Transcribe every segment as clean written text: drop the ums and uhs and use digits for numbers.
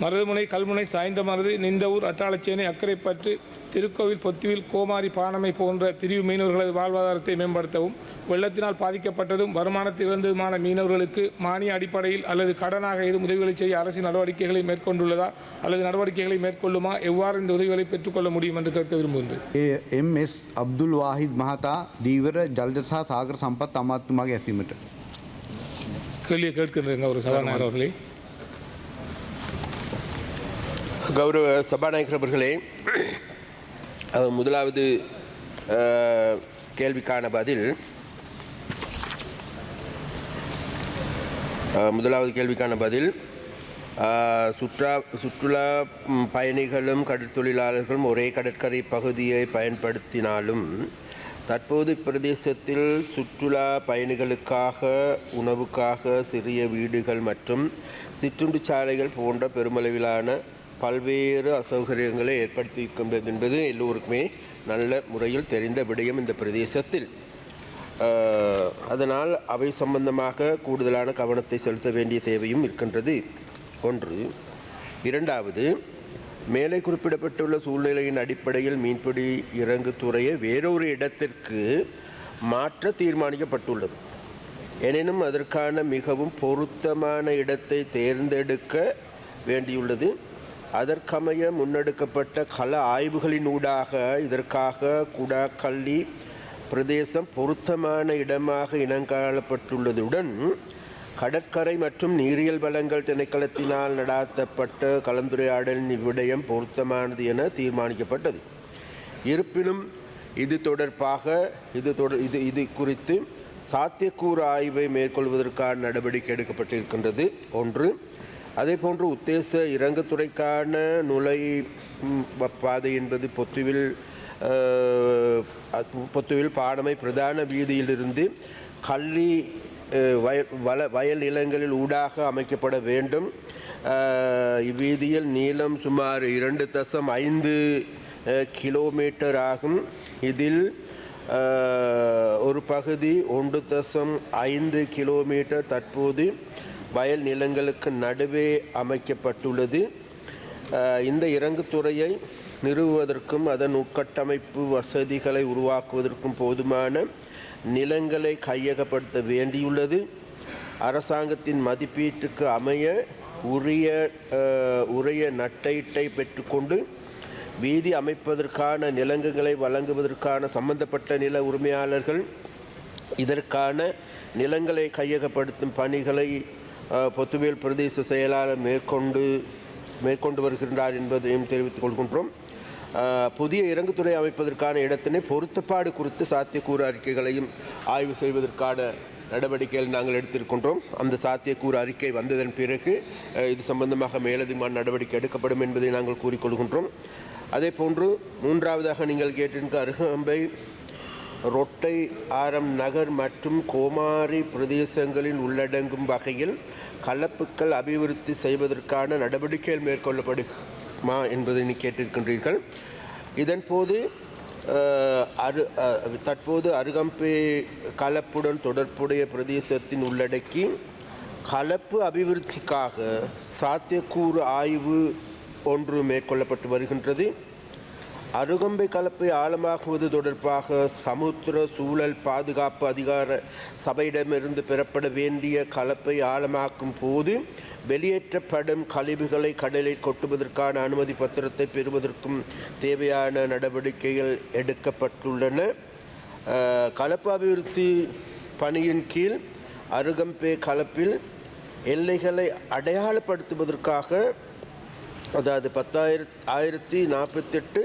மருதுமுனை, கல்முனை, சாய்ந்தமருது, நிந்தவூர், அட்டாளச்சேனை, அக்கரைப்பற்று, திருக்கோவில், பொத்துவில், கோமாரி, பாணமை போன்ற பிரிவு மீனவர்களது வாழ்வாதாரத்தை மேம்படுத்தவும், வெள்ளத்தினால் பாதிக்கப்பட்டதும் வருமானத்தை இழந்ததுமான மீனவர்களுக்கு மானிய அடிப்படையில் அல்லது கடனாக ஏதும் உதவிகளை செய்ய அரசு நடவடிக்கைகளை மேற்கொண்டுள்ளதா அல்லது நடவடிக்கைகளை மேற்கொள்ளுமா, எவ்வாறு இந்த உதவிகளை பெற்றுக்கொள்ள முடியும் என்று கேட்க விரும்புகின்றேன். MS අබ්දුල් වාහිද් මහතා දීවර ජලද සහ සාගර සම්පත් අමාත්‍යතුමාගේ ඇසීමට. கேள்வியை கேட்கின்றேங்க ஒரு சபாநாயகர் அவர்களே. கௌரவ சபாநாயகர் அவர்களே, முதலாவது கேள்விக்கான பதில் சுற்றுலா பயணிகளும் கடற்தொழிலாளர்களும் ஒரே கடற்கரை பகுதியை பயன்படுத்தினாலும் தற்போது பிரதேசத்தில் சுற்றுலா பயணிகளுக்காக உணவுக்காக சிறிய வீடுகள் மற்றும் சிற்றுண்டி சாலைகள் போன்ற பெருமளவிலான பல்வேறு அசௌகரியங்களை ஏற்படுத்தியிருக்கின்றது என்பது எல்லோருக்குமே நல்ல முறையில் தெரிந்த விடயம் இந்த பிரதேசத்தில். அதனால் அவை சம்பந்தமாக கூடுதலான கவனத்தை செலுத்த வேண்டிய தேவையும் இருக்கின்றது. ஒன்று. இரண்டாவது, மேலே குறிப்பிடப்பட்டுள்ள சூழ்நிலையின் அடிப்படையில் மீன்பிடி இறங்கு துறையை வேறொரு இடத்திற்கு மாற்ற தீர்மானிக்கப்பட்டுள்ளது. எனினும் அதற்கான மிகவும் பொருத்தமான இடத்தை தேர்ந்தெடுக்க வேண்டியுள்ளது. அதற்கமைய முன்னெடுக்கப்பட்ட கள ஆய்வுகளின் ஊடாக இதற்காக குடாக்கள்ளி பிரதேசம் பொருத்தமான இடமாக இனங்காணப்பட்டுள்ளதுடன் கடற்கரை மற்றும் நீரியல் வளங்கள் திணைக்களத்தினால் நடாத்தப்பட்ட கலந்துரையாடலின் இவ்விடயம் பொருத்தமானது என தீர்மானிக்கப்பட்டது. இருப்பினும் இது தொடர்பாக இது குறித்து சாத்தியக்கூறு ஆய்வை மேற்கொள்வதற்கான நடவடிக்கை எடுக்கப்பட்டிருக்கின்றது. ஒன்று. அதேபோன்று உத்தேச இறங்குத்துறைக்கான நுழை பாதை என்பது பொத்துவில் பாணமை பிரதான வீதியிலிருந்து கள்ளி வயல் நிலங்களில் ஊடாக அமைக்கப்பட வேண்டும். இவ்வீதியில் நீளம் சுமார் 2.5 கிலோமீட்டர் ஆகும். இதில் ஒரு பகுதி 1.5 கிலோமீட்டர் தற்போது வயல் நிலங்களுக்கு நடுவே அமைக்கப்பட்டுள்ளது. இந்த இறங்குத்துறையை நிறுவுவதற்கும் அதன் உட்கட்டமைப்பு வசதிகளை உருவாக்குவதற்கும் போதுமான நிலங்களை கையகப்படுத்த வேண்டியுள்ளது. அரசாங்கத்தின் மதிப்பீட்டுக்கு அமைய உரிய நட்டீட்டை பெற்றுக்கொண்டு வீதி அமைப்பதற்கான நிலங்களை வழங்குவதற்கான சம்பந்தப்பட்ட நில உரிமையாளர்கள் இதற்கான நிலங்களை கையகப்படுத்தும் பணிகளை பொத்துவேல் பிரதேச செயலாளர் மேற்கொண்டு வருகின்றார் என்பதையும் தெரிவித்துக் கொள்கின்றோம். புதிய இறங்குத்துறை அமைப்பதற்கான இடத்தினை பொருத்தப்பாடு குறித்து சாத்தியக்கூறு அறிக்கைகளையும் ஆய்வு செய்வதற்கான நடவடிக்கைகள் நாங்கள் எடுத்திருக்கின்றோம். அந்த சாத்தியக்கூறு அறிக்கை வந்ததன் பிறகு இது சம்பந்தமாக மேலதிகமான நடவடிக்கை எடுக்கப்படும் என்பதை நாங்கள் கூறிக்கொள்கின்றோம். அதே போன்று மூன்றாவதாக நீங்கள் கேட்டிருக்க அருகம்பை, ரொட்டை, ஆரம் நகர் மற்றும் கோமாரி பிரதேசங்களில் உள்ளடங்கும் வகையில் கலப்புக்கள் அபிவிருத்தி செய்வதற்கான நடவடிக்கைகள் மேற்கொள்ளப்படுமா என்பதை கேட்டிருக்கின்றீர்கள். இதன்போது தற்போது அருகம்பே கலப்புடன் தொடர்புடைய பிரதேசத்தின் உள்ளடக்கி கலப்பு அபிவிருத்திக்காக சாத்தியக்கூறு ஆய்வு ஒன்று மேற்கொள்ளப்பட்டு வருகின்றது. அருகம்பை கலப்பை ஆழமாக்குவது தொடர்பாக சமுத்திர சூழல் பாதுகாப்பு அதிகார சபையிடமிருந்து பெறப்பட வேண்டிய கலப்பை ஆழமாக்கும் போது வெளியேற்றப்படும் கழிவுகளை கடலில் கொட்டுவதற்கான அனுமதி பத்திரத்தை பெறுவதற்கும் தேவையான நடவடிக்கைகள் எடுக்கப்பட்டுள்ளன. கலப்பு அபிவிருத்தி பணியின் கீழ் அருகம்பே கலப்பில் எல்லைகளை அடையாளப்படுத்துவதற்காக அதாவது 1048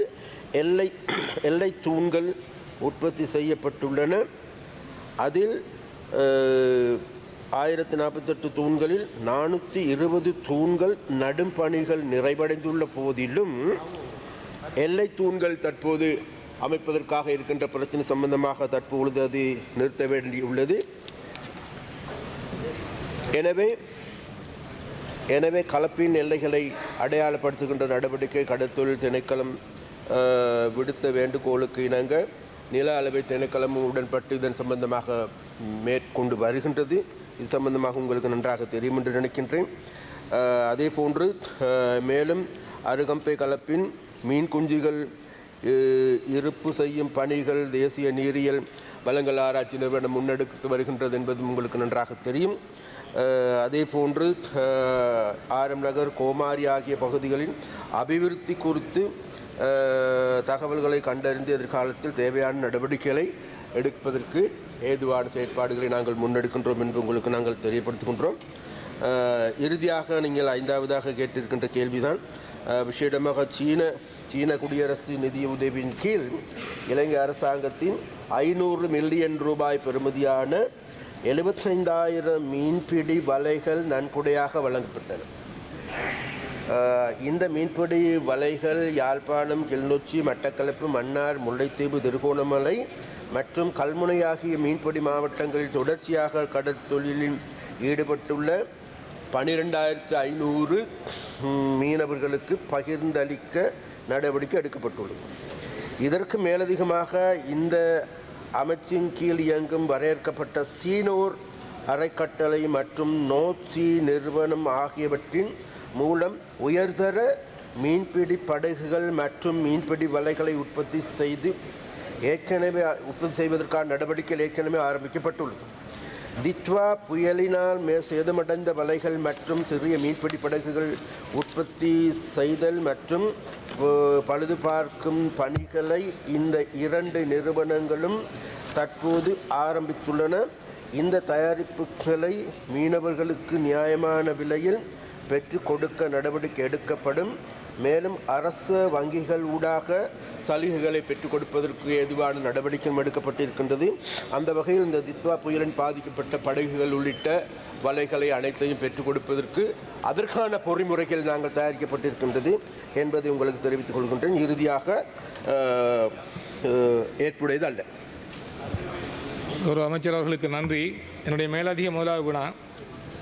எல்லை தூண்கள் உற்பத்தி செய்யப்பட்டுள்ளன. அதில் 1048 தூண்களில் 420 தூண்கள் நடும் பணிகள் நிறைவடைந்துள்ள போதிலும் எல்லை தூண்கள் தற்போது அமைப்பதற்காக இருக்கின்ற பிரச்சனை சம்பந்தமாக தற்பொழுது அது நிறுத்த வேண்டியுள்ளது. எனவே கலப்பின் எல்லைகளை அடையாளப்படுத்துகின்ற நடவடிக்கை கடற்தொழில் திணைக்களம் விடுத்த வேண்டுகோளுக்கு இணங்க நில அளவை திணைக்களமும் உடன்பட்டு இதன் சம்பந்தமாக மேற்கொண்டு வருகின்றது. இது சம்பந்தமாக உங்களுக்கு நன்றாக தெரியும் என்று நினைக்கின்றேன். அதே போன்று மேலும் அருகம்பை கலப்பின் மீன் குஞ்சுகள் இருப்பு செய்யும் பணிகள் தேசிய நீரியல் வளங்கள் ஆராய்ச்சி நிறுவனம் முன்னெடுத்து வருகின்றது என்பது உங்களுக்கு நன்றாக தெரியும். அதே போன்று ஆரம் நகர் கோமாரி ஆகிய பகுதிகளின் அபிவிருத்தி குறித்து தகவல்களை கண்டறிந்து எதிர்காலத்தில் தேவையான நடவடிக்கைகளை எடுப்பதற்கு ஏதுவான செயற்பாடுகளை நாங்கள் முன்னெடுக்கின்றோம் என்று உங்களுக்கு நாங்கள் தெரியப்படுத்துகின்றோம். இறுதியாக நீங்கள் 5ஆவதாக கேட்டிருக்கின்ற கேள்விதான் விசேடமாக சீன குடியரசு நிதி உதவியின் கீழ் இலங்கை அரசாங்கத்தின் 500 மில்லியன் ரூபாய் பெறுமதியான 75,000 மீன்பிடி வலைகள் நன்கொடையாக வழங்கப்பட்டன. இந்த மீன்பிடி வலைகள் யாழ்ப்பாணம், கிளிநொச்சி, மட்டக்களப்பு, மன்னார், முல்லைத்தீவு, திருகோணமலை மற்றும் கல்முனை ஆகிய மீன்பிடி மாவட்டங்களில் தொடர்ச்சியாக கடற்தொழிலில் ஈடுபட்டுள்ள 12,500 மீனவர்களுக்கு பகிர்ந்தளிக்க நடவடிக்கை எடுக்கப்பட்டுள்ளது. இதற்கு மேலதிகமாக இந்த அமைச்சின் கீழ் இயங்கும் வரையறுக்கப்பட்ட சீனோர் அறக்கட்டளை மற்றும் நோட்சி நிறுவனம் ஆகியவற்றின் மூலம் உயர்தர மீன்பிடி படகுகள் மற்றும் மீன்பிடி வலைகளை உற்பத்தி செய்வதற்கான நடவடிக்கைகள் ஏற்கனவே ஆரம்பிக்கப்பட்டுள்ளது. தித்வா புயலினால் சேதமடைந்த வலைகள் மற்றும் சிறிய மீன்பிடி படகுகள் உற்பத்தி செய்தல் மற்றும் பழுது பார்க்கும் பணிகளை இந்த 2 நிறுவனங்களும் தற்போது ஆரம்பித்துள்ளன. இந்த தயாரிப்புகளை மீனவர்களுக்கு நியாயமான விலையில் பெற்றுக் கொடுக்க நடவடிக்கை எடுக்கப்படும். மேலும் அரசு வங்கிகள் ஊடாக சலுகைகளை பெற்றுக் கொடுப்பதற்கு ஏதுவான நடவடிக்கையும் எடுக்கப்பட்டிருக்கின்றது. அந்த வகையில் இந்த தித்வா புயலின் பாதிக்கப்பட்ட படகுகள் உள்ளிட்ட வலைகளை அனைத்தையும் பெற்றுக் கொடுப்பதற்கு அதற்கான பொறிமுறைகள் நாங்கள் தயாரிக்கப்பட்டிருக்கின்றது என்பதை உங்களுக்கு தெரிவித்துக் கொள்கின்றேன். இறுதியாக ஏற்புடையது அல்ல. ஒரு அமைச்சர் அவர்களுக்கு நன்றி. என்னுடைய மேலதிக முதலாவது வினா,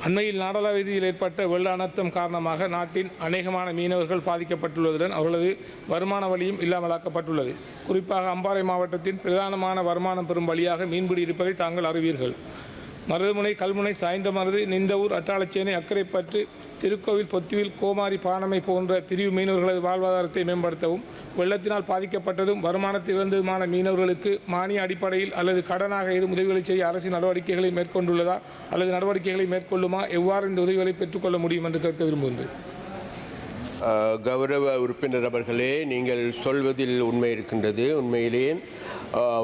அண்மையில் நாடாள ரீதியில் ஏற்பட்ட வெள்ள அனர்த்தம் காரணமாக நாட்டின் அநேகமான மீனவர்கள் பாதிக்கப்பட்டுள்ளதுடன் அவர்களது வருமான வழியும் இல்லாமலாக்கப்பட்டுள்ளது. குறிப்பாக அம்பாறை மாவட்டத்தின் பிரதானமான வருமானம் பெறும் வழியாக மீன்பிடி இருப்பதை தாங்கள் அறிவீர்கள். மருதமுனை, கல்முனை, சாய்ந்தமருது, நிந்தவூர், அட்டாளச்சேனை, அக்கரைப்பற்று, திருக்கோவில், பொத்துவில், கோமாரி, பாணமை போன்ற பிரிவு மீனவர்களது வாழ்வாதாரத்தை மேம்படுத்தவும், வெள்ளத்தினால் பாதிக்கப்பட்டதும் வருமானத்தை இழந்ததுமான மீனவர்களுக்கு மானிய அடிப்படையில் அல்லது கடனாக ஏதும் உதவிகளை செய்ய அரசின் நடவடிக்கைகளை மேற்கொண்டுள்ளதா அல்லது நடவடிக்கைகளை மேற்கொள்ளுமா, எவ்வாறு இந்த உதவிகளை பெற்றுக்கொள்ள முடியும் என்று கேட்க விரும்புகின்றேன். கௌரவ உறுப்பினர் அவர்களே, நீங்கள் சொல்வதில் உண்மை இருக்கின்றது. உண்மையிலேயே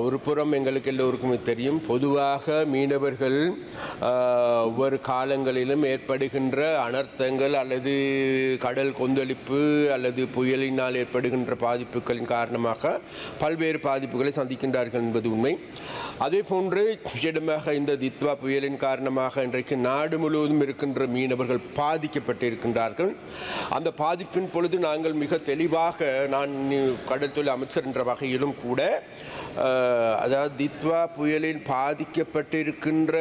ஒரு புறம் எங்களுக்கு எல்லோருக்குமே தெரியும், பொதுவாக மீனவர்கள் ஒவ்வொரு காலங்களிலும் ஏற்படுகின்ற அனர்த்தங்கள் அல்லது கடல் கொந்தளிப்பு அல்லது புயலினால் ஏற்படுகின்ற பாதிப்புகளின் காரணமாக பல்வேறு பாதிப்புகளை சந்திக்கின்றார்கள் என்பது உண்மை. அதே போன்று விசேடமாக இந்த தித்வா புயலின் காரணமாக இன்றைக்கு நாடு முழுவதும் இருக்கின்ற மீனவர்கள் பாதிக்கப்பட்டிருக்கின்றார்கள். அந்த பாதிப்பின் பொழுது நாங்கள் மிக தெளிவாக, நான் கடல் தொழில் அமைச்சர் என்ற வகையிலும் கூட, அதாவது தித்வா புயலில் பாதிக்கப்பட்டிருக்கின்ற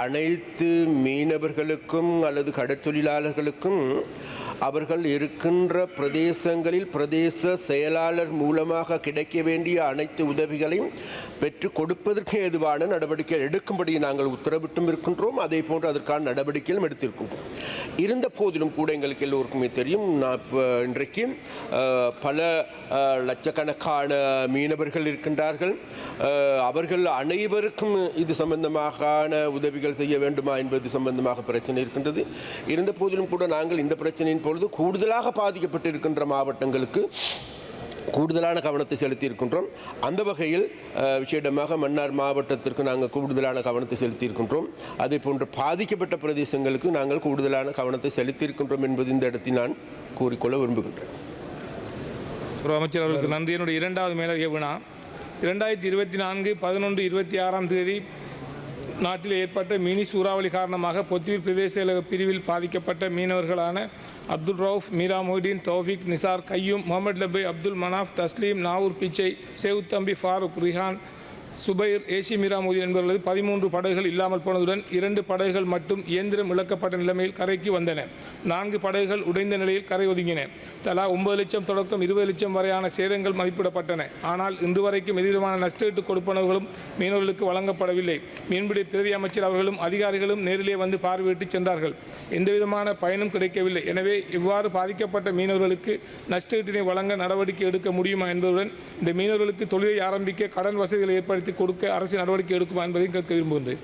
அனைத்து மீனவர்களுக்கும் அல்லது கடற்தொழிலாளர்களுக்கும் அவர்கள் இருக்கின்ற பிரதேசங்களில் பிரதேச செயலாளர் மூலமாக கிடைக்க வேண்டிய அனைத்து உதவிகளையும் பெற்றுக் கொடுப்பதற்கு ஏதுவான நடவடிக்கை எடுக்கும்படி நாங்கள் உத்தரவிட்டும் இருக்கின்றோம். அதே போன்று அதற்கான நடவடிக்கைகளும் எடுத்திருக்கின்றோம். இருந்த போதிலும் கூட எங்களுக்கு எல்லோருக்குமே தெரியும், இன்றைக்கு பல லட்சக்கணக்கான மீனவர்கள் இருக்கின்றார்கள். அவர்கள் அனைவருக்கும் இது சம்பந்தமான உதவிகள் செய்ய வேண்டுமா என்பது சம்பந்தமாக பிரச்சனை இருக்கின்றது. இருந்த போதிலும் கூட நாங்கள் இந்த பிரச்சனையின் பொழுது கூடுதலாக பாதிக்கப்பட்டிருக்கின்ற மாவட்டங்களுக்கு கூடுதலான கவனத்தை செலுத்தி இருக்கின்றோம். அந்த வகையில் விசேடமாக மன்னார் மாவட்டத்திற்கு நாங்கள் கூடுதலான கவனத்தை செலுத்தி இருக்கின்றோம். அதே போன்று பாதிக்கப்பட்ட பிரதேசங்களுக்கு நாங்கள் கூடுதலான கவனத்தை செலுத்தி இருக்கின்றோம் என்பது இந்த இடத்தில் நான் கூறிக்கொள்ள விரும்புகின்றேன். ஒரு அமைச்சர் அவர்களுக்கு நன்றி. என்னுடைய 2வது மேலதிக வினா, 2024 11 26ஆம் தேதி நாட்டில் ஏற்பட்ட மினி சூறாவளி காரணமாக பொத்துவில் பிரதேச பிரிவில் பாதிக்கப்பட்ட மீனவர்களான அப்துல் ரவுஃப், மீரா மொஹிதீன், தௌஃபிக், நிசார், கையூம், முகமது லபை, அப்துல் மனாஃப், தஸ்லீம், நாவூர் பிச்சை, சேவுத்தம்பி, ஃபாரூக், ரிஹான், சுபைர் ஏசி மிராமுதீன் என்பவர்களது 13 படகுகள் இல்லாமல் போனதுடன் 2 படகுகள் மட்டும் இயந்திரம் இழக்கப்பட்ட நிலைமையில் கரைக்கு வந்தன. 4 படகுகள் உடைந்த நிலையில் கரை ஒதுங்கின. தலா 9 லட்சம் தொடக்கம் 20 லட்சம் வரையான சேதங்கள் மதிப்பிடப்பட்டன. ஆனால் இன்று வரைக்கும் எதிரமான நஷ்டஈட்டு கொடுப்பனவுகளும் மீனவர்களுக்கு வழங்கப்படவில்லை. மீன்பிடி பிரதி அமைச்சர் அவர்களும் அதிகாரிகளும் நேரிலே வந்து பார்வையிட்டு சென்றார்கள். எந்தவிதமான பயனும் கிடைக்கவில்லை. எனவே இவ்வாறு பாதிக்கப்பட்ட மீனவர்களுக்கு நஷ்டஈட்டினை வழங்க நடவடிக்கை எடுக்க முடியுமா என்பதுடன் இந்த மீனவர்களுக்கு தொழிலை ஆரம்பிக்க கடன் வசதிகளை ஏற்படுத்தி கொடுக்க அரசு நடவடிக்கை எடுக்குமா என்பதையும் கேட்க விரும்புகின்றேன்.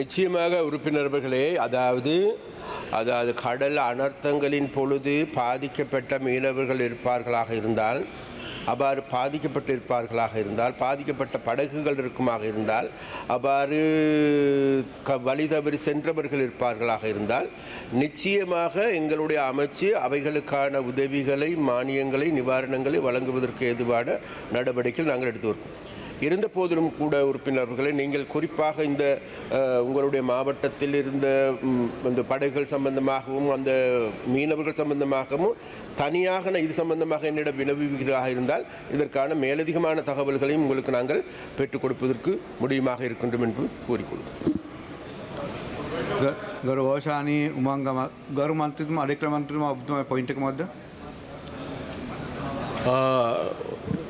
நிச்சயமாக உறுப்பினர்களே, அதாவது கடல் அனர்த்தங்களின் பொழுது பாதிக்கப்பட்ட மீனவர்கள் இருப்பார்களாக இருந்தால், அவ்வாறு பாதிக்கப்பட்டிருப்பார்களாக இருந்தால், பாதிக்கப்பட்ட படகுகள் இருக்குமாக இருந்தால், அவ்வாறு வழி தவறி சென்றவர்கள் இருப்பார்களாக இருந்தால், நிச்சயமாக எங்களுடைய அமைச்சு அவைகளுக்கான உதவிகளை, மானியங்களை, நிவாரணங்களை வழங்குவதற்கு ஏதுவான நடவடிக்கைகள் நாங்கள் எடுத்து வருவோம். இருந்த போதிலும் கூட உறுப்பினர்களை, நீங்கள் குறிப்பாக இந்த உங்களுடைய மாவட்டத்தில் இருந்த இந்த படகுகள் சம்பந்தமாகவும் அந்த மீனவர்கள் சம்பந்தமாகவும் தனியாக இது சம்பந்தமாக என்னிடம் வினவுவீர்களாக இருந்தால் இதற்கான மேலதிகமான தகவல்களையும் உங்களுக்கு நாங்கள் பெற்றுக் கொடுப்பதற்கு முடியுமாக இருக்கின்றோம் என்று கூறிக்கொள்கிறோம். ගෞරවශානී උමංගම ගරු මන්ත්‍රීතුමා අධිකරණ මන්ත්‍රීතුමා ඔබතුමා පොයින්ට් එක මොකද්ද?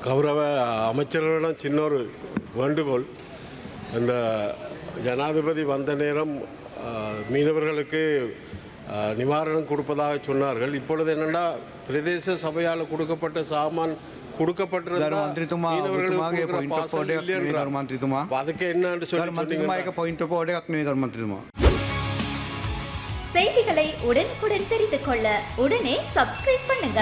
கௌரவ அமைச்சர்களிடம் சின்ன ஒரு வேண்டுகோள். இந்த ஜனாதிபதி வந்த நேரம் மீனவர்களுக்கு நிவாரணம் கொடுப்பதாக சொன்னார்கள். இப்பொழுது என்னென்னா பிரதேச சபையால் கொடுக்கப்பட்ட சாமான் அதுக்கு என்னன்னு சொல்லி செய்திகளை உடனுக்குடன் தெரிந்து கொள்ள உடனே சப்ஸ்கிரைப் பண்ணுங்க.